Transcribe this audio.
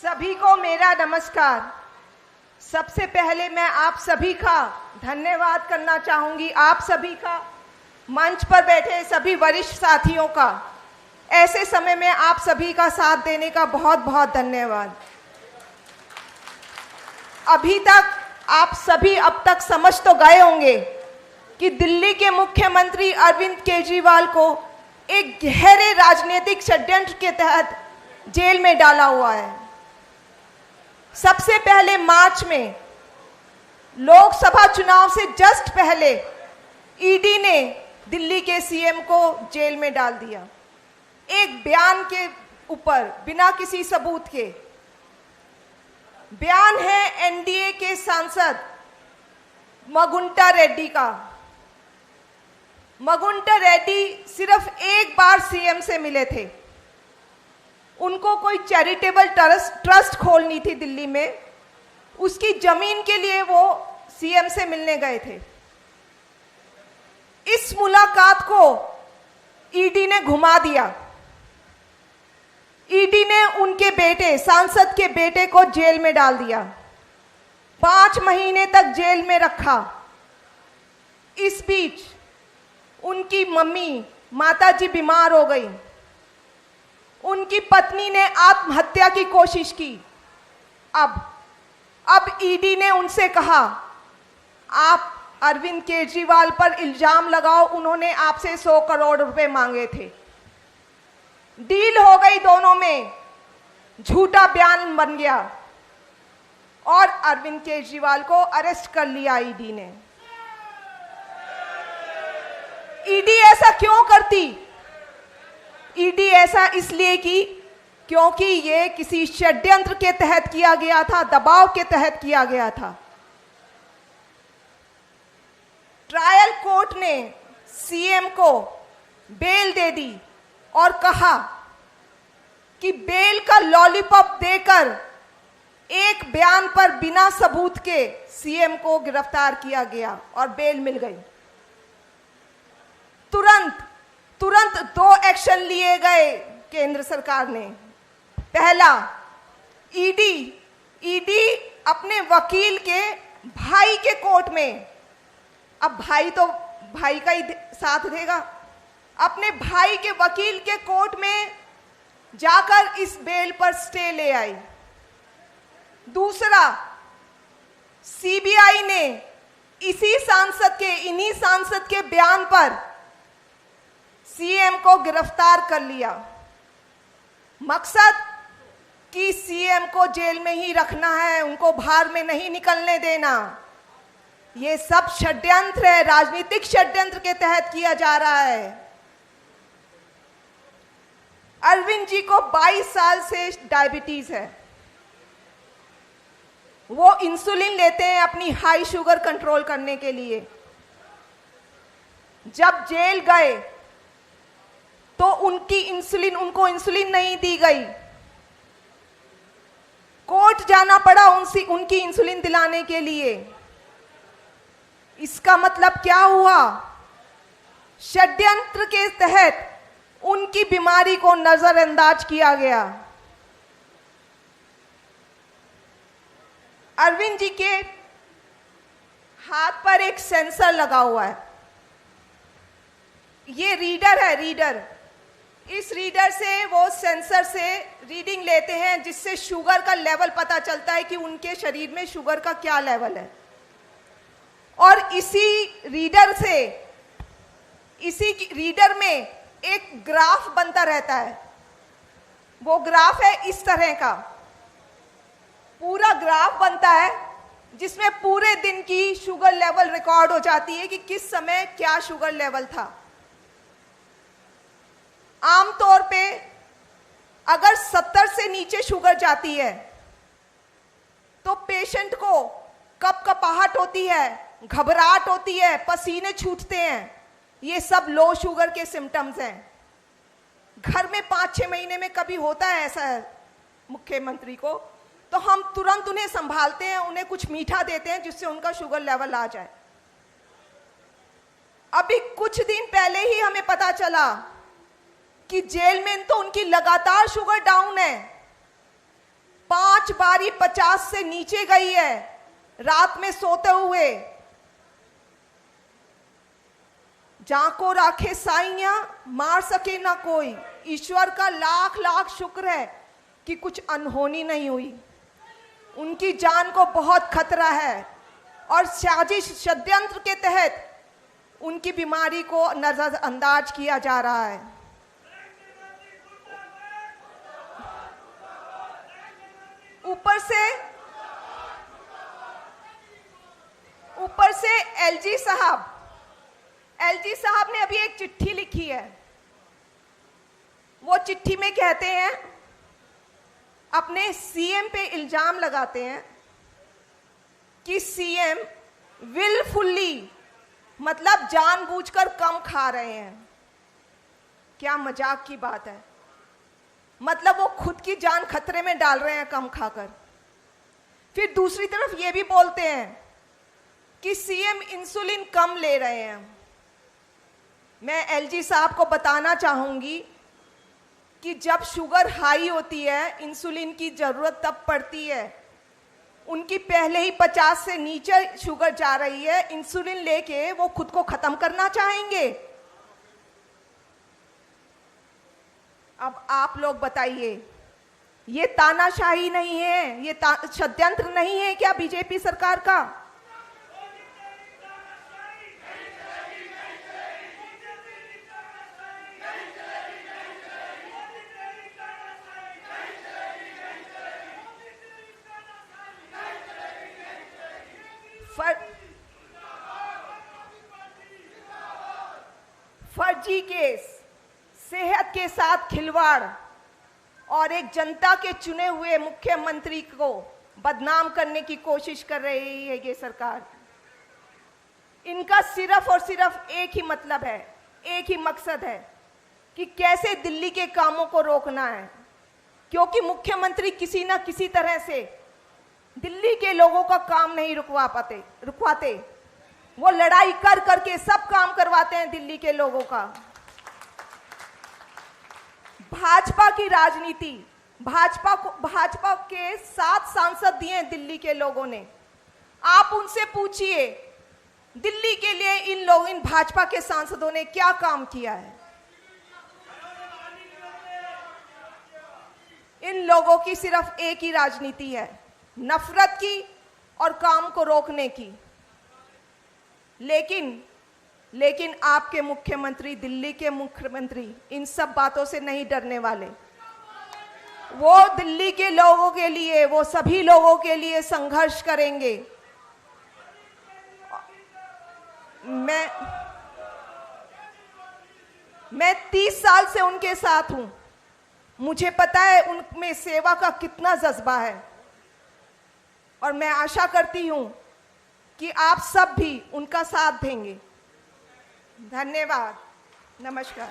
सभी को मेरा नमस्कार। सबसे पहले मैं आप सभी का धन्यवाद करना चाहूंगी, आप सभी का, मंच पर बैठे सभी वरिष्ठ साथियों का। ऐसे समय में आप सभी का साथ देने का बहुत बहुत धन्यवाद। अभी तक आप सभी अब तक समझ तो गए होंगे कि दिल्ली के मुख्यमंत्री अरविंद केजरीवाल को एक गहरे राजनीतिक षड्यंत्र के तहत जेल में डाला हुआ है। सबसे पहले मार्च में लोकसभा चुनाव से जस्ट पहले ईडी ने दिल्ली के सीएम को जेल में डाल दिया, एक बयान के ऊपर, बिना किसी सबूत के। बयान है एनडीए के सांसद मगुंटा रेड्डी का। मगुंटा रेड्डी सिर्फ एक बार सीएम से मिले थे। उनको कोई चैरिटेबल ट्रस्ट खोलनी थी दिल्ली में, उसकी जमीन के लिए वो सीएम से मिलने गए थे। इस मुलाकात को ईडी ने घुमा दिया। ईडी ने उनके बेटे, सांसद के बेटे को जेल में डाल दिया, 5 महीने तक जेल में रखा। इस बीच उनकी मम्मी, माताजी बीमार हो गई। उनकी पत्नी ने आत्महत्या की कोशिश की। अब ईडी ने उनसे कहा, आप अरविंद केजरीवाल पर इल्जाम लगाओ, उन्होंने आपसे 100 करोड़ रुपए मांगे थे। डील हो गई दोनों में, झूठा बयान बन गया और अरविंद केजरीवाल को अरेस्ट कर लिया ईडी ने। ईडी ऐसा क्यों करती? ईडी ऐसा इसलिए की क्योंकि ये किसी षड्यंत्र के तहत किया गया था, दबाव के तहत किया गया था। ट्रायल कोर्ट ने सीएम को बेल दे दी और कहा कि बेल का लॉलीपॉप देकर एक बयान पर बिना सबूत के सीएम को गिरफ्तार किया गया और बेल मिल गई। तुरंत 2 एक्शन लिए गए केंद्र सरकार ने। पहला, ईडी अपने वकील के भाई के कोर्ट में, अब भाई तो भाई का ही साथ देगा, अपने भाई के वकील के कोर्ट में जाकर इस बेल पर स्टे ले आई। दूसरा, सीबीआई ने इन्हीं सांसद के बयान पर सीएम को गिरफ्तार कर लिया। मकसद कि सीएम को जेल में ही रखना है, उनको बाहर में नहीं निकलने देना। ये सब षड्यंत्र है, राजनीतिक षड्यंत्र के तहत किया जा रहा है। अरविंद जी को 22 साल से डायबिटीज है। वो इंसुलिन लेते हैं अपनी हाई शुगर कंट्रोल करने के लिए। जब जेल गए तो उनको इंसुलिन नहीं दी गई। कोर्ट जाना पड़ा उनकी इंसुलिन दिलाने के लिए। इसका मतलब क्या हुआ? षड्यंत्र के तहत उनकी बीमारी को नजरअंदाज किया गया। अरविंद जी के हाथ पर एक सेंसर लगा हुआ है। ये रीडर है, रीडर। इस रीडर से, वो सेंसर से रीडिंग लेते हैं, जिससे शुगर का लेवल पता चलता है कि उनके शरीर में शुगर का क्या लेवल है। और इसी रीडर में एक ग्राफ बनता रहता है। वो ग्राफ है इस तरह का, पूरा ग्राफ बनता है जिसमें पूरे दिन की शुगर लेवल रिकॉर्ड हो जाती है कि किस समय क्या शुगर लेवल था। आमतौर पे अगर 70 से नीचे शुगर जाती है तो पेशेंट को कपकपाहट होती है, घबराहट होती है, पसीने छूटते हैं। ये सब लो शुगर के सिम्टम्स हैं। घर में 5-6 महीने में कभी होता है ऐसा मुख्यमंत्री को, तो हम तुरंत उन्हें संभालते हैं, उन्हें कुछ मीठा देते हैं जिससे उनका शुगर लेवल आ जाए। अभी कुछ दिन पहले ही हमें पता चला कि जेल में तो उनकी लगातार शुगर डाउन है। 5 5 बारी 50 से नीचे गई है रात में सोते हुए। जाको राखे साइयां, मार सके ना कोई। ईश्वर का लाख लाख शुक्र है कि कुछ अनहोनी नहीं हुई। उनकी जान को बहुत खतरा है और साजिश षड्यंत्र के तहत उनकी बीमारी को नजरअंदाज किया जा रहा है। ऊपर से एलजी साहब ने अभी एक चिट्ठी लिखी है। वो चिट्ठी में कहते हैं, अपने सीएम पे इल्जाम लगाते हैं कि सीएम विलफुल्ली, मतलब जानबूझकर कम खा रहे हैं। क्या मजाक की बात है। मतलब वो खुद की जान खतरे में डाल रहे हैं कम खाकर। फिर दूसरी तरफ ये भी बोलते हैं कि सीएम इंसुलिन कम ले रहे हैं। मैं एलजी साहब को बताना चाहूंगी कि जब शुगर हाई होती है, इंसुलिन की जरूरत तब पड़ती है। उनकी पहले ही 50 से नीचे शुगर जा रही है, इंसुलिन लेके वो खुद को खत्म करना चाहेंगे। अब आप लोग बताइए, ये तानाशाही नहीं है, ये षड्यंत्र नहीं है क्या बीजेपी सरकार का? फर्जी केस, सेहत के साथ खिलवाड़ और एक जनता के चुने हुए मुख्यमंत्री को बदनाम करने की कोशिश कर रही है ये सरकार। इनका सिर्फ और सिर्फ एक ही मतलब है, एक ही मकसद है कि कैसे दिल्ली के कामों को रोकना है। क्योंकि मुख्यमंत्री किसी ना किसी तरह से दिल्ली के लोगों का काम नहीं रुकवाते। वो लड़ाई कर करके सब काम करवाते हैं दिल्ली के लोगों का। भाजपा की राजनीति, भाजपा के 7 सांसद दिए दिल्ली के लोगों ने। आप उनसे पूछिए दिल्ली के लिए इन भाजपा के सांसदों ने क्या काम किया है। इन लोगों की सिर्फ एक ही राजनीति है, नफरत की और काम को रोकने की। लेकिन आपके मुख्यमंत्री, दिल्ली के मुख्यमंत्री इन सब बातों से नहीं डरने वाले। वो दिल्ली के लोगों के लिए, वो सभी लोगों के लिए संघर्ष करेंगे। मैं 30 साल से उनके साथ हूं। मुझे पता है उनमें सेवा का कितना जज्बा है और मैं आशा करती हूं कि आप सब भी उनका साथ देंगे। धन्यवाद, नमस्कार।